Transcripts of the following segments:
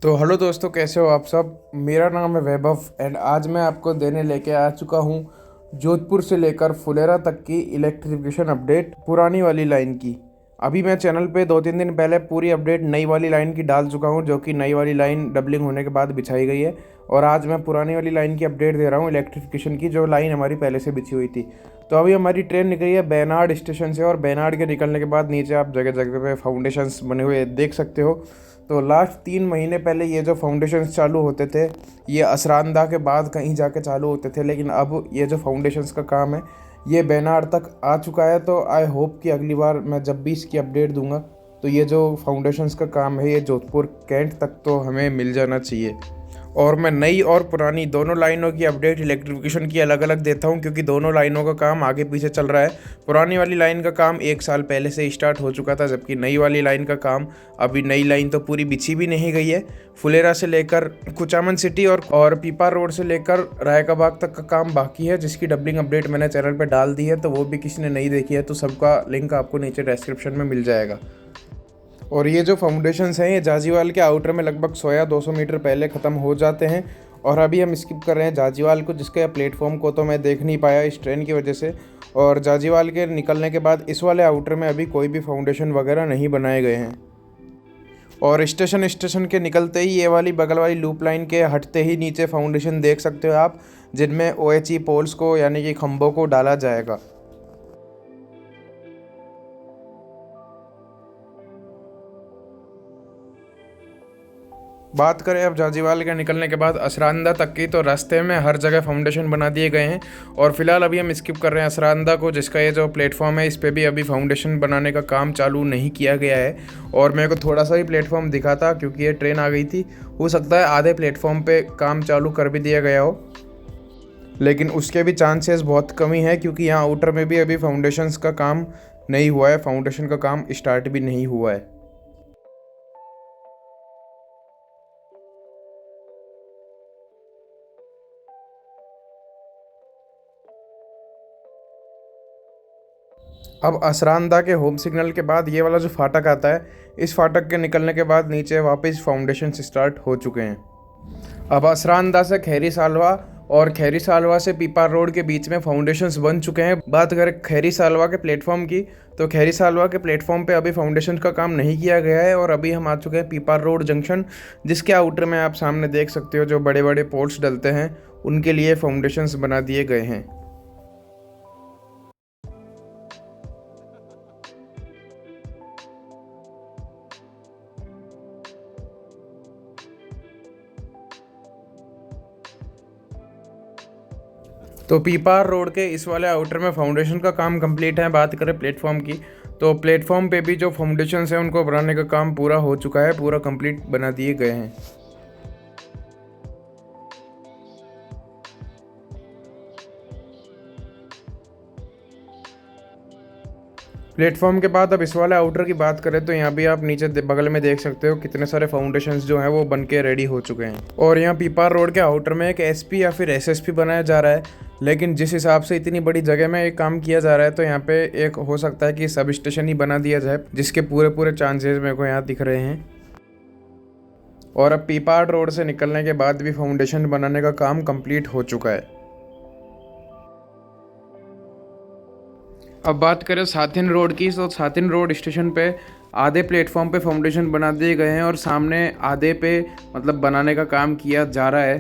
तो हेलो दोस्तों, कैसे हो आप सब। मेरा नाम है वैभव एंड आज मैं आपको देने लेके आ चुका हूँ जोधपुर से लेकर फुलेरा तक की इलेक्ट्रिफिकेशन अपडेट पुरानी वाली लाइन की। अभी मैं चैनल पे 2-3 दिन पहले पूरी अपडेट नई वाली लाइन की डाल चुका हूँ, जो कि नई वाली लाइन डबलिंग होने के बाद बिछाई गई है। और आज मैं पुरानी वाली लाइन की अपडेट दे रहा हूँ इलेक्ट्रिफिकेशन की, जो लाइन हमारी पहले से बिछी हुई थी। तो अभी हमारी ट्रेन निकली है बेनाड स्टेशन से, और बेनाड के निकलने के बाद नीचे आप जगह जगह पे फाउंडेशंस बने हुए देख सकते हो। तो लास्ट 3 महीने पहले ये जो फाउंडेशंस चालू होते थे, ये असरांदा के बाद कहीं जाके चालू होते थे, लेकिन अब ये जो फाउंडेशंस का काम है ये बेनाड तक आ चुका है। तो आई होप कि अगली बार मैं जब भी इसकी अपडेट दूंगा तो ये जो फाउंडेशंस का काम है ये जोधपुर कैंट तक तो हमें मिल जाना चाहिए। और मैं नई और पुरानी दोनों लाइनों की अपडेट इलेक्ट्रिफिकेशन की अलग अलग देता हूं, क्योंकि दोनों लाइनों का काम आगे पीछे चल रहा है। पुरानी वाली लाइन का काम 1 साल पहले से स्टार्ट हो चुका था, जबकि नई वाली लाइन का काम अभी नई लाइन तो पूरी बिछी भी नहीं गई है। फुलेरा से लेकर कुचामन सिटी और पीपा रोड से लेकर राय का बाग तक का काम बाकी है, जिसकी डबलिंग अपडेट मैंने चैनल पर डाल दी है। तो वो भी किसी ने नहीं देखी है तो सबका लिंक आपको नीचे डिस्क्रिप्शन में मिल जाएगा। और ये जो फाउंडेशंस हैं ये जाजीवाल के आउटर में लगभग 100 या 200 मीटर पहले ख़त्म हो जाते हैं। और अभी हम स्किप कर रहे हैं जाजीवाल को, जिसके प्लेटफॉर्म को तो मैं देख नहीं पाया इस ट्रेन की वजह से। और जाजीवाल के निकलने के बाद इस वाले आउटर में अभी कोई भी फाउंडेशन वगैरह नहीं बनाए गए हैं। और स्टेशन के निकलते ही ये वाली बगल वाली लूप लाइन के हटते ही नीचे फाउंडेशन देख सकते हो आप, जिनमें OHE पोल्स को यानी कि खंभों को डाला जाएगा। बात करें अब जाजीवाल के निकलने के बाद असरांदा तक की, तो रास्ते में हर जगह फाउंडेशन बना दिए गए हैं। और फिलहाल अभी हम स्किप कर रहे हैं असरांदा को, जिसका ये जो प्लेटफॉर्म है इस पर भी अभी फाउंडेशन बनाने का काम चालू नहीं किया गया है। और मेरे को थोड़ा सा ही प्लेटफॉर्म दिखा था क्योंकि ये ट्रेन आ गई थी, हो सकता है आधे प्लेटफॉर्म पे काम चालू कर भी दिया गया हो, लेकिन उसके भी चांसेस बहुत कम ही है, क्योंकि यहाँ आउटर में भी अभी फाउंडेशंस का काम नहीं हुआ है, फाउंडेशन का काम स्टार्ट भी नहीं हुआ है। अब असरांदा के होम सिग्नल के बाद ये वाला जो फाटक आता है, इस फाटक के निकलने के बाद नीचे वापस फाउंडेशन स्टार्ट हो चुके हैं। अब असरांदा से खैरी सालवा और खैरी सालवा से पीपा रोड के बीच में फाउंडेशंस बन चुके हैं। बात करें खैरी सालवा के प्लेटफॉर्म की, तो खैरी सालवा के प्लेटफॉर्म पे अभी फाउंडेशन का काम नहीं किया गया है। और अभी हम आ चुके हैं पीपा रोड जंक्शन, जिसके आउटर में आप सामने देख सकते हो जो बड़े बड़े पोल्स डलते हैं उनके लिए फाउंडेशंस बना दिए गए हैं। तो पीपार रोड के इस वाले आउटर में फाउंडेशन का काम कंप्लीट है। बात करें प्लेटफॉर्म की, तो प्लेटफॉर्म पे भी जो फाउंडेशंस हैं उनको बनाने का काम पूरा हो चुका है, पूरा कंप्लीट बना दिए गए हैं। प्लेटफॉर्म के बाद अब इस वाले आउटर की बात करें तो यहाँ भी आप नीचे बगल में देख सकते हो कितने सारे फाउंडेशंस जो हैं वो बन के रेडी हो चुके हैं। और यहाँ पीपार रोड के आउटर में एक SP या फिर SSP बनाया जा रहा है, लेकिन जिस हिसाब से इतनी बड़ी जगह में एक काम किया जा रहा है तो यहाँ पे एक हो सकता है कि सब स्टेशन ही बना दिया जाए, जिसके पूरे पूरे चांसेस मेरे को यहाँ दिख रहे हैं। और अब पीपार रोड से निकलने के बाद भी फाउंडेशन बनाने का काम कंप्लीट हो चुका है। अब बात करें साथिन रोड की, तो साथिन रोड स्टेशन पे आधे प्लेटफॉर्म पे फाउंडेशन बना दिए गए हैं और सामने आधे पे मतलब बनाने का काम किया जा रहा है,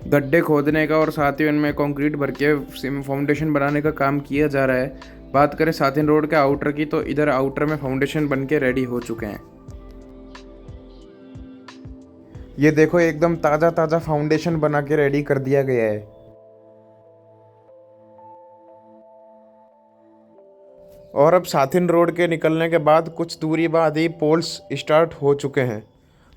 गड्ढे खोदने का और साथ ही उनमें कंक्रीट भर के फाउंडेशन बनाने का काम किया जा रहा है। बात करें साथिन रोड के आउटर की, तो इधर आउटर में फाउंडेशन बन के रेडी हो चुके हैं। ये देखो एकदम ताज़ा ताज़ा फाउंडेशन बना के रेडी कर दिया गया है। और अब साथिन रोड के निकलने के बाद कुछ दूरी बाद ही पोल्स स्टार्ट हो चुके हैं।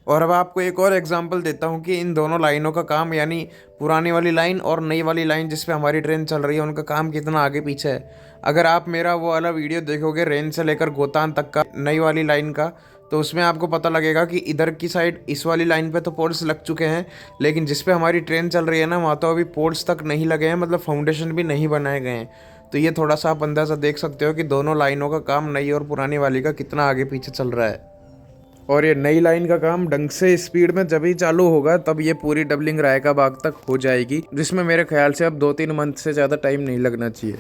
और अब आपको एक और एग्जांपल देता हूँ कि इन दोनों लाइनों का काम, यानी पुरानी वाली लाइन और नई वाली लाइन जिस पे हमारी ट्रेन चल रही है, उनका काम कितना आगे पीछे है। अगर आप मेरा वो वाला वीडियो देखोगे रेंज से लेकर गोतान तक का नई वाली लाइन का, तो उसमें आपको पता लगेगा कि इधर की साइड इस वाली लाइन पे तो पोल्स लग चुके हैं, लेकिन जिस पे हमारी ट्रेन चल रही है ना, वहाँ तो अभी पोल्स तक नहीं लगे हैं, मतलब फाउंडेशन भी नहीं बनाए गए हैं। तो ये थोड़ा सा आप अंदाज़ा देख सकते हो कि दोनों लाइनों का काम नई और पुरानी वाली का कितना आगे पीछे चल रहा है। और ये नई लाइन का काम ढंग से स्पीड में जब ही चालू होगा तब ये पूरी डबलिंग रायका बाग तक हो जाएगी, जिसमें मेरे ख्याल से अब 2-3 मंथ से ज़्यादा टाइम नहीं लगना चाहिए।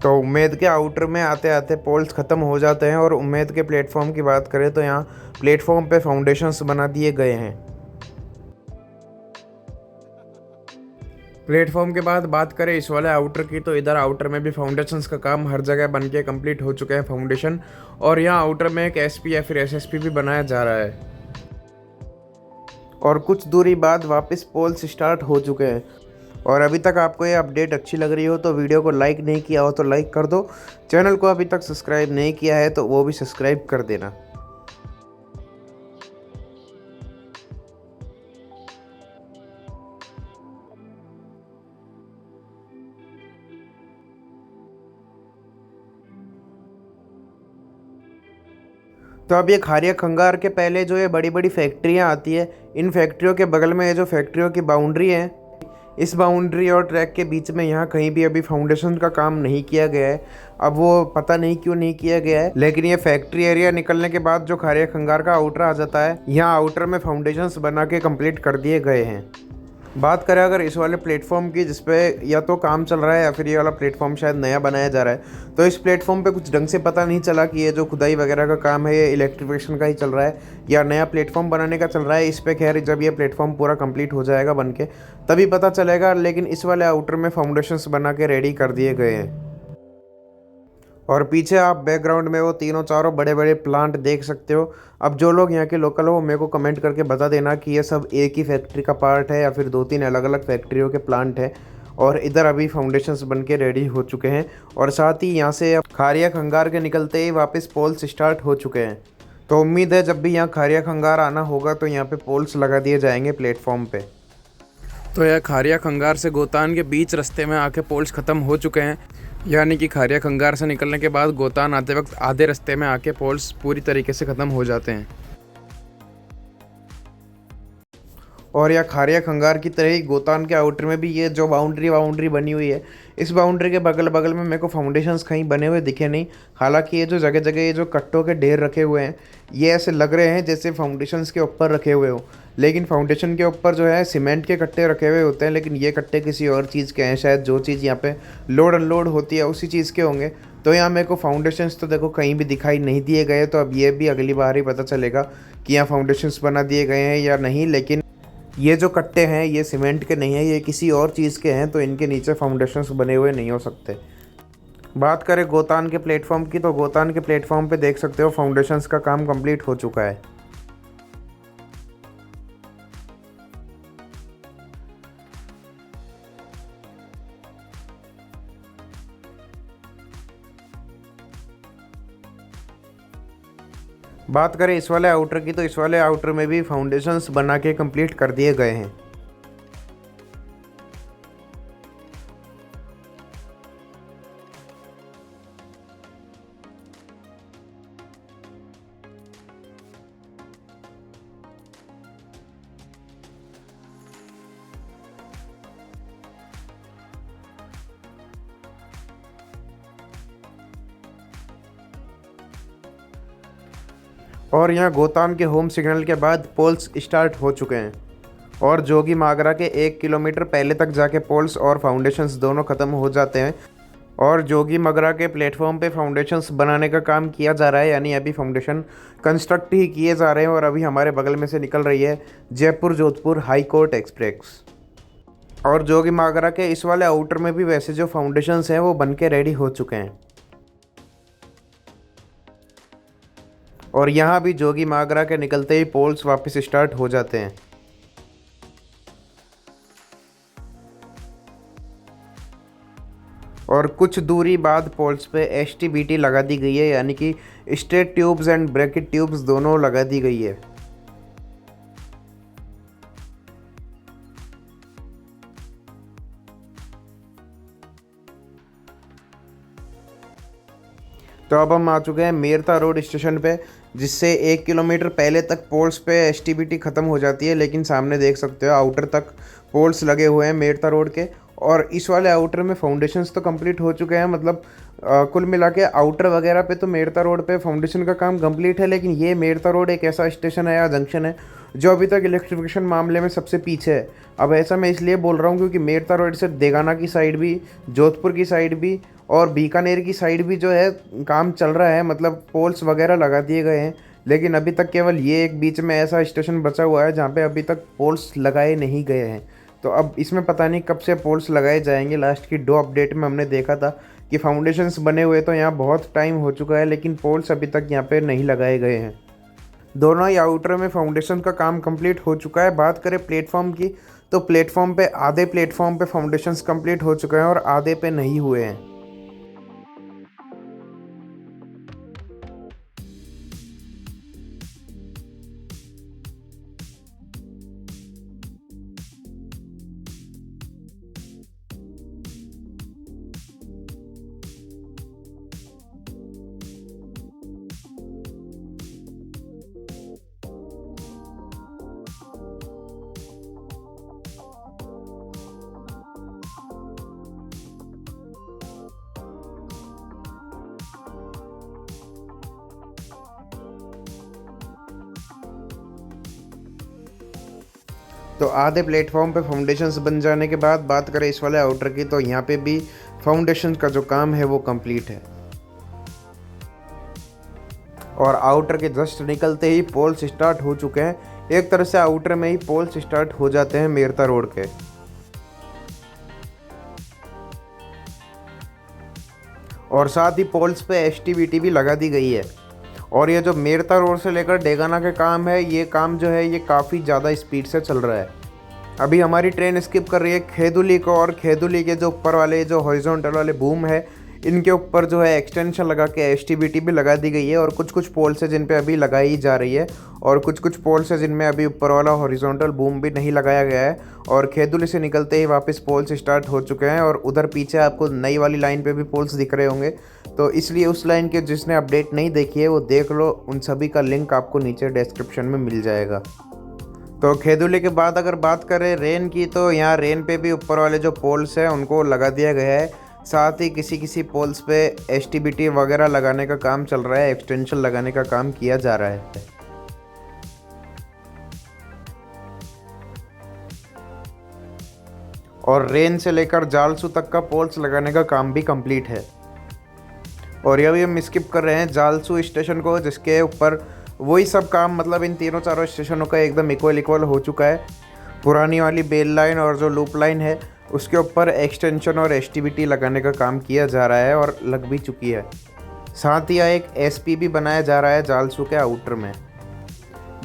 तो उम्मेद के आउटर में आते आते पोल्स ख़त्म हो जाते हैं और उम्मेद के प्लेटफॉर्म की बात करें तो यहाँ प्लेटफॉर्म पे फाउंडेशंस बना दिए गए हैं। प्लेटफॉर्म के बाद बात करें इस वाले आउटर की, तो इधर आउटर में भी फाउंडेशंस का काम हर जगह बन के कंप्लीट हो चुके हैं फाउंडेशन, और यहाँ आउटर में एक एसपी या फिर एसएसपी भी बनाया जा रहा है। और कुछ दूरी बाद वापस पोल्स स्टार्ट हो चुके हैं। और अभी तक आपको ये अपडेट अच्छी लग रही हो तो वीडियो को लाइक नहीं किया हो तो लाइक कर दो, चैनल को अभी तक सब्सक्राइब नहीं किया है तो वो भी सब्सक्राइब कर देना। तो अब ये खारिया खंगार के पहले जो ये बड़ी बड़ी फैक्ट्रियाँ आती है, इन फैक्ट्रियों के बगल में ये जो फैक्ट्रियों की बाउंड्री है, इस बाउंड्री और ट्रैक के बीच में यहाँ कहीं भी अभी फाउंडेशन का काम नहीं किया गया है। अब वो पता नहीं क्यों नहीं किया गया है, लेकिन ये फैक्ट्री एरिया निकलने के बाद जो खारिया खंगार का आउटर आ जाता है, यहाँ आउटर में फाउंडेशंस बना के कंप्लीट कर दिए गए हैं। बात करें अगर इस वाले प्लेटफॉर्म की, जिसपे या तो काम चल रहा है या फिर ये वाला प्लेटफॉर्म शायद नया बनाया जा रहा है, तो इस प्लेटफॉर्म पे कुछ ढंग से पता नहीं चला कि ये जो खुदाई वगैरह का काम है ये इलेक्ट्रिफिकेशन का ही चल रहा है या नया प्लेटफॉर्म बनाने का चल रहा है। इस पे खैर जब ये प्लेटफॉर्म पूरा कंप्लीट हो जाएगा बन के तभी पता चलेगा, लेकिन इस वाले आउटर में फाउंडेशंस बना के रेडी कर दिए गए हैं। और पीछे आप बैकग्राउंड में वो तीनों चारों बड़े बड़े प्लांट देख सकते हो। अब जो लोग यहाँ के लोकल हो मेरे को कमेंट करके बता देना कि ये सब एक ही फैक्ट्री का पार्ट है या फिर 2-3 अलग अलग फैक्ट्रियों के प्लांट है। और इधर अभी फाउंडेशंस बन के रेडी हो चुके हैं और साथ ही यहाँ से अब खारिया खंगार के निकलते ही वापस पोल्स स्टार्ट हो चुके हैं। तो उम्मीद है जब भी यहाँ खारिया खंगार आना होगा तो यहाँ पे पोल्स लगा दिए जाएंगे प्लेटफॉर्म पे। तो यह खारिया खंगार से गोतान के बीच रास्ते में आके पोल्स ख़त्म हो चुके हैं, यानी कि खारिया खंगार से निकलने के बाद गोतान आते वक्त आधे रास्ते में आके पोल्स पूरी तरीके से ख़त्म हो जाते हैं। और यह खारिया खंगार की तरह ही गोतान के आउटर में भी ये जो बाउंड्री बनी हुई है, इस बाउंड्री के बगल बगल में मेरे को फाउंडेशंस कहीं बने हुए दिखे नहीं। हालांकि ये जो जगह जगह ये जो कट्टों के ढेर रखे हुए हैं ये ऐसे लग रहे हैं जैसे फाउंडेशंस के ऊपर रखे हुए हो, लेकिन फाउंडेशन के ऊपर जो है सीमेंट के कट्टे रखे हुए होते हैं, लेकिन ये कट्टे किसी और चीज़ के हैं। शायद जो चीज़ यहाँ पे लोड अनलोड होती है उसी चीज़ के होंगे। तो यहाँ मेरे को फाउंडेशंस तो देखो कहीं भी दिखाई नहीं दिए गए, तो अब ये भी अगली बार ही पता चलेगा कि यहाँ फाउंडेशंस बना दिए गए हैं या नहीं। लेकिन ये जो कट्टे हैं ये सीमेंट के नहीं हैं, ये किसी और चीज़ के हैं, तो इनके नीचे फाउंडेशंस बने हुए नहीं हो सकते। बात करें गोतान के प्लेटफॉर्म की, तो गोतान के प्लेटफॉर्म पे देख सकते हो फाउंडेशंस का काम कंप्लीट हो चुका है। बात करें इस वाले आउटर की, तो इस वाले आउटर में भी फाउंडेशंस बना के कंप्लीट कर दिए गए हैं। और यहाँ गोतान के होम सिग्नल के बाद पोल्स स्टार्ट हो चुके हैं और जोगी मागरा के 1 किलोमीटर पहले तक जाके पोल्स और फाउंडेशंस दोनों ख़त्म हो जाते हैं। और जोगी मगरा के प्लेटफॉर्म पे फाउंडेशंस बनाने का काम किया जा रहा है, यानी अभी फाउंडेशन कंस्ट्रक्ट ही किए जा रहे हैं। और अभी हमारे बगल में से निकल रही है Jaipur Jodhpur high court express. और जोगी मागरा के इस वाले आउटर में भी वैसे जो फाउंडेशंस हैं वो बन के रेडी हो चुके हैं। और यहाँ भी जोगी मागरा के निकलते ही पोल्स वापस स्टार्ट हो जाते हैं। और कुछ दूरी बाद पोल्स पे एचटीबीटी लगा दी गई है, यानी कि straight tubes and bracket tubes दोनों लगा दी गई है। तो अब हम आ चुके हैं मेरता रोड स्टेशन पे, जिससे 1 किलोमीटर पहले तक पोल्स पे एचटीबीटी ख़त्म हो जाती है, लेकिन सामने देख सकते हो आउटर तक पोल्स लगे हुए हैं मेरता रोड के। और इस वाले आउटर में फाउंडेशंस तो कंप्लीट हो चुके हैं, मतलब कुल मिला के आउटर वगैरह पे तो मेड़ता रोड पे फाउंडेशन का काम कंप्लीट है, लेकिन ये मेड़ता रोड एक ऐसा स्टेशन है या जंक्शन है जो अभी तक इलेक्ट्रिफिकेशन मामले में सबसे पीछे है। अब ऐसा मैं इसलिए बोल रहा हूँ क्योंकि मेड़ता रोड से देगाना की साइड भी, जोधपुर की साइड भी और बीकानेर की साइड भी जो है काम चल रहा है, मतलब पोल्स वगैरह लगा दिए गए हैं। लेकिन अभी तक केवल ये एक बीच में ऐसा स्टेशन बचा हुआ है जहाँ पे अभी तक पोल्स लगाए नहीं गए हैं। तो अब इसमें पता नहीं कब से पोल्स लगाए जाएंगे। लास्ट की 2 अपडेट में हमने देखा था कि फाउंडेशंस बने हुए तो यहाँ बहुत टाइम हो चुका है, लेकिन पोल्स अभी तक यहाँ पे नहीं लगाए गए हैं। दोनों ही आउटर में फाउंडेशन का काम कंप्लीट हो चुका है। बात करें प्लेटफॉर्म की, तो प्लेटफॉर्म पे आधे प्लेटफॉर्म पे फाउंडेशंस कंप्लीट हो चुके हैं और आधे पे नहीं हुए हैं। तो आधे प्लेटफॉर्म पे फाउंडेशंस बन जाने के बाद बात करें इस वाले आउटर की, तो यहाँ पे भी फाउंडेशन का जो काम है वो कंप्लीट है और आउटर के जस्ट निकलते ही पोल्स स्टार्ट हो चुके हैं। एक तरह से आउटर में ही पोल्स स्टार्ट हो जाते हैं मेड़ता रोड के। और साथ ही पोल्स पे एसटीबीटी भी लगा दी गई है। और ये जो मेड़ता रोड से लेकर डेगाना के काम है, ये काम जो है ये काफ़ी ज़्यादा स्पीड से चल रहा है। अभी हमारी ट्रेन स्किप कर रही है खेदुली को, और खेदुली के जो ऊपर वाले जो हॉरिजॉन्टल वाले बूम है इनके ऊपर जो है एक्सटेंशन लगा के एसटीबीटी भी लगा दी गई है। और कुछ कुछ पोल्स है जिन पे अभी लगाई जा रही है और कुछ कुछ पोल्स है जिनमें अभी ऊपर वाला हॉरिजॉन्टल बूम भी नहीं लगाया गया है। और खेदुली से निकलते ही वापस पोल्स स्टार्ट हो चुके हैं और उधर पीछे आपको नई वाली लाइन पे भी पोल्स दिख रहे होंगे। तो इसलिए उस लाइन के जिसने अपडेट नहीं देखी है वो देख लो, उन सभी का लिंक आपको नीचे डिस्क्रिप्शन में मिल जाएगा। तो खेदुली के बाद अगर बात करें रेन की, तो यहाँ रेन पे भी ऊपर वाले जो पोल्स हैं उनको लगा दिया गया है। साथ ही किसी किसी पोल्स पे एसटीबीटी वगैरह लगाने का काम चल रहा है, एक्सटेंशन लगाने का काम किया जा रहा है। और रेन से लेकर जालसू तक का पोल्स लगाने का काम भी कंप्लीट है। और ये भी हम स्किप कर रहे हैं जालसू स्टेशन को, जिसके ऊपर वही सब काम, मतलब इन तीनों चारों स्टेशनों का एकदम इक्वल हो चुका है। पुरानी वाली बेल लाइन और जो लूप लाइन है उसके ऊपर एक्सटेंशन और एसटीबीटी लगाने का काम किया जा रहा है और लग भी चुकी है। साथ ही एक एसपी भी बनाया जा रहा है जालसू के आउटर में।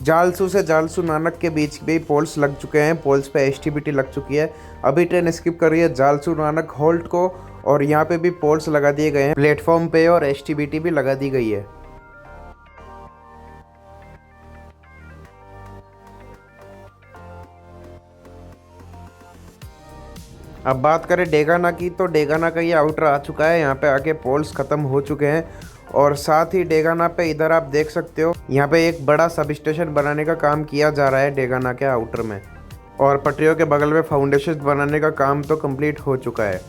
जालसू से जालसू नानक के बीच भी पोल्स लग चुके हैं, पोल्स पे एसटीबीटी लग चुकी है। अभी ट्रेन स्किप कर रही है जालसू नानक हॉल्ट को और यहाँ पे भी पोल्स लगा दिए गए हैं प्लेटफॉर्म पे और एसटीबीटी भी लगा दी गई है। अब बात करें डेगाना की, तो डेगाना का ये आउटर आ चुका है। यहाँ पे आके पोल्स ख़त्म हो चुके हैं और साथ ही डेगाना पे इधर आप देख सकते हो यहाँ पे एक बड़ा सब स्टेशन बनाने का काम किया जा रहा है डेगाना के आउटर में। और पटरियों के बगल में फाउंडेशन बनाने का काम तो कंप्लीट हो चुका है।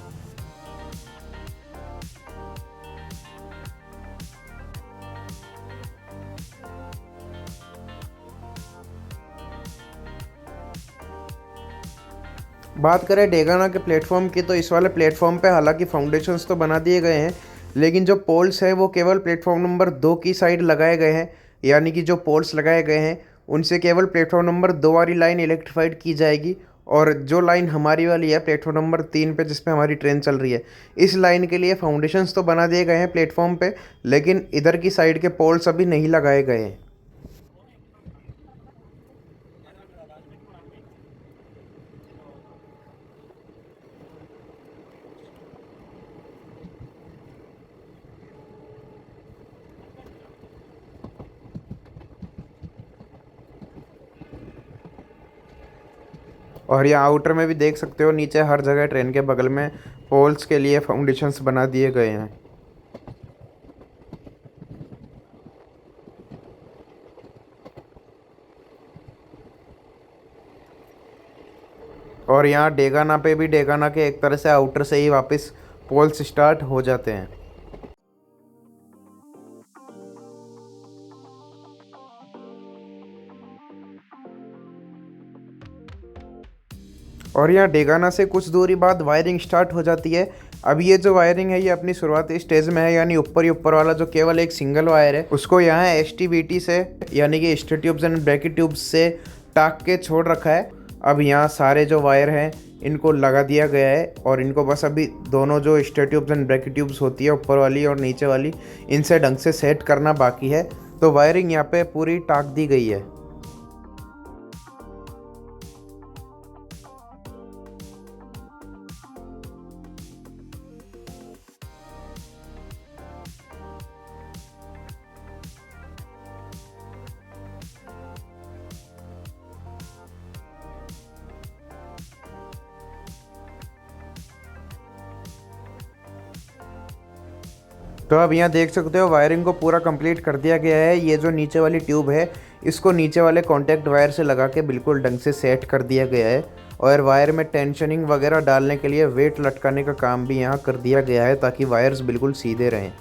बात करें डेगाना के प्लेटफॉर्म की, तो इस वाले प्लेटफॉर्म पे हालांकि फाउंडेशंस तो बना दिए गए हैं, लेकिन जो पोल्स हैं वो केवल प्लेटफॉर्म नंबर 2 की साइड लगाए गए हैं। यानी कि जो पोल्स लगाए गए हैं उनसे केवल प्लेटफॉर्म नंबर 2 वाली लाइन इलेक्ट्रीफाइड की जाएगी। और जो लाइन हमारी वाली है प्लेटफॉर्म नंबर 3 पे, जिस पे हमारी ट्रेन चल रही है, इस लाइन के लिए फाउंडेशंस तो बना दिए गए हैं प्लेटफॉर्म पे, लेकिन इधर की साइड के पोल्स अभी नहीं लगाए गए हैं। और यहाँ आउटर में भी देख सकते हो नीचे हर जगह ट्रेन के बगल में पोल्स के लिए फाउंडेशंस बना दिए गए हैं। और यहाँ डेगाना पे भी डेगाना के एक तरह से आउटर से ही वापस पोल्स स्टार्ट हो जाते हैं। और यहाँ डेगाना से कुछ दूरी बाद वायरिंग स्टार्ट हो जाती है। अब ये जो वायरिंग है ये अपनी शुरुआती स्टेज में है, यानी ऊपर ही ऊपर वाला जो केवल एक सिंगल वायर है उसको यहाँ STBT से यानी कि स्टर ट्यूब्स एंड ब्रैकेट ट्यूब्स से टाक के छोड़ रखा है। अब यहाँ सारे जो वायर हैं इनको लगा दिया गया है और इनको बस अभी दोनों जो स्टर ट्यूब्स एंड ब्रैकेट ट्यूब्स होती है ऊपर वाली और नीचे वाली, इनसे ढंग से सेट करना बाकी है। तो वायरिंग यहाँ पे पूरी टाक दी गई है। तो अब यहाँ देख सकते हो वायरिंग को पूरा कंप्लीट कर दिया गया है। ये जो नीचे वाली ट्यूब है इसको नीचे वाले कॉन्टैक्ट वायर से लगा के बिल्कुल ढंग से सेट कर दिया गया है और वायर में टेंशनिंग वगैरह डालने के लिए वेट लटकाने का काम भी यहाँ कर दिया गया है ताकि वायर्स बिल्कुल सीधे रहें।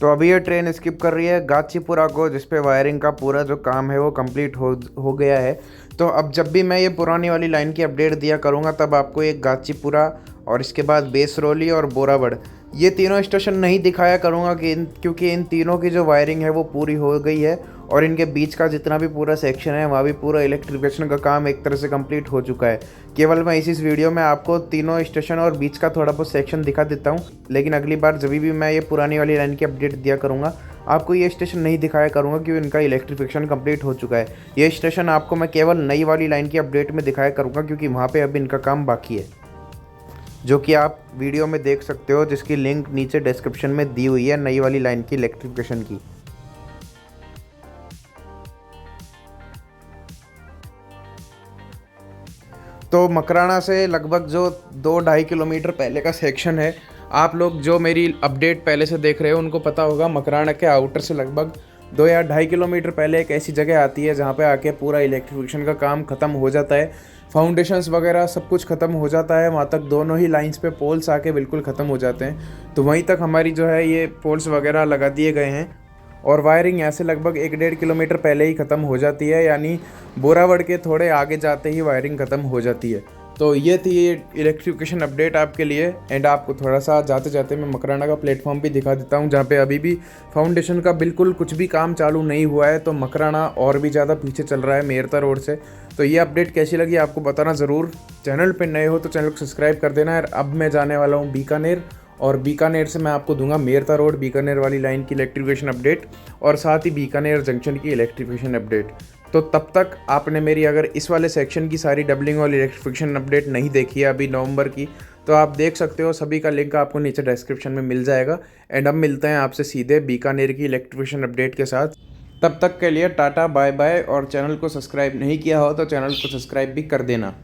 तो अभी ये ट्रेन स्किप कर रही है गाचीपुरा को, जिस पे वायरिंग का पूरा जो काम है वो कंप्लीट हो गया है। तो अब जब भी मैं ये पुरानी वाली लाइन की अपडेट दिया करूँगा तब आपको एक गाचीपुरा और इसके बाद बेसरोली और बोरावड़ ये तीनों स्टेशन नहीं दिखाया करूँगा क्योंकि इन तीनों की जो वायरिंग है वो पूरी हो गई है और इनके बीच का जितना भी पूरा सेक्शन है वहाँ भी पूरा इलेक्ट्रिफिकेशन का काम एक तरह से कंप्लीट हो चुका है। केवल मैं इस वीडियो में आपको तीनों स्टेशन और बीच का थोड़ा बहुत सेक्शन दिखा देता हूँ, लेकिन अगली बार जब भी मैं ये पुरानी वाली लाइन की अपडेट दिया करूँगा आपको ये स्टेशन नहीं दिखाया करूँगा क्योंकि इनका इलेक्ट्रिफिकेशन कंप्लीट हो चुका है। ये स्टेशन आपको मैं केवल नई वाली लाइन की अपडेट में दिखाया करूँगा क्योंकि वहाँ पर अभी इनका काम बाकी है, जो कि आप वीडियो में देख सकते हो, जिसकी लिंक नीचे डिस्क्रिप्शन में दी हुई है नई वाली लाइन की इलेक्ट्रिफिकेशन की। तो मकराना से लगभग जो 2-2.5 किलोमीटर पहले का सेक्शन है, आप लोग जो मेरी अपडेट पहले से देख रहे हो उनको पता होगा मकराना के आउटर से लगभग 2 या 2.5 किलोमीटर पहले एक ऐसी जगह आती है जहाँ पे आके पूरा इलेक्ट्रिफिकेशन का काम ख़त्म हो जाता है, फाउंडेशंस वगैरह सब कुछ ख़त्म हो जाता है। वहाँ तक दोनों ही लाइंस पे पोल्स आके बिल्कुल ख़त्म हो जाते हैं। तो वहीं तक हमारी जो है ये पोल्स वगैरह लगा दिए गए हैं और वायरिंग यहाँ से लगभग 1-1.5 किलोमीटर पहले ही ख़त्म हो जाती है, यानी बोरावड़ के थोड़े आगे जाते ही वायरिंग ख़त्म हो जाती है। तो ये थी ये इलेक्ट्रिफिकेशन अपडेट आपके लिए। एंड आपको थोड़ा सा जाते जाते मैं मकराना का प्लेटफॉर्म भी दिखा देता हूँ जहाँ पे अभी भी फाउंडेशन का बिल्कुल कुछ भी काम चालू नहीं हुआ है। तो मकराना और भी ज़्यादा पीछे चल रहा है मेरता रोड से। तो ये अपडेट कैसी लगी आपको बताना ज़रूर। चैनल पर नए हो तो चैनल को सब्सक्राइब कर देना है। अब मैं जाने वाला हूँ बीकानेर और बीकानेर से मैं आपको दूंगा मेरता रोड बीकानेर वाली लाइन की इलेक्ट्रिफिकेशन अपडेट और साथ ही बीकानेर जंक्शन की इलेक्ट्रिफिकेशन अपडेट। तो तब तक आपने मेरी अगर इस वाले सेक्शन की सारी डबलिंग और इलेक्ट्रिफिकेशन अपडेट नहीं देखी है अभी नवंबर की, तो आप देख सकते हो। सभी का लिंक आपको नीचे डिस्क्रिप्शन में मिल जाएगा। एंड अब मिलते हैं आपसे सीधे बीकानेर की इलेक्ट्रिफिकेशन अपडेट के साथ। तब तक के लिए टाटा बाय बाय। और चैनल को सब्सक्राइब नहीं किया हो तो चैनल को सब्सक्राइब भी कर देना।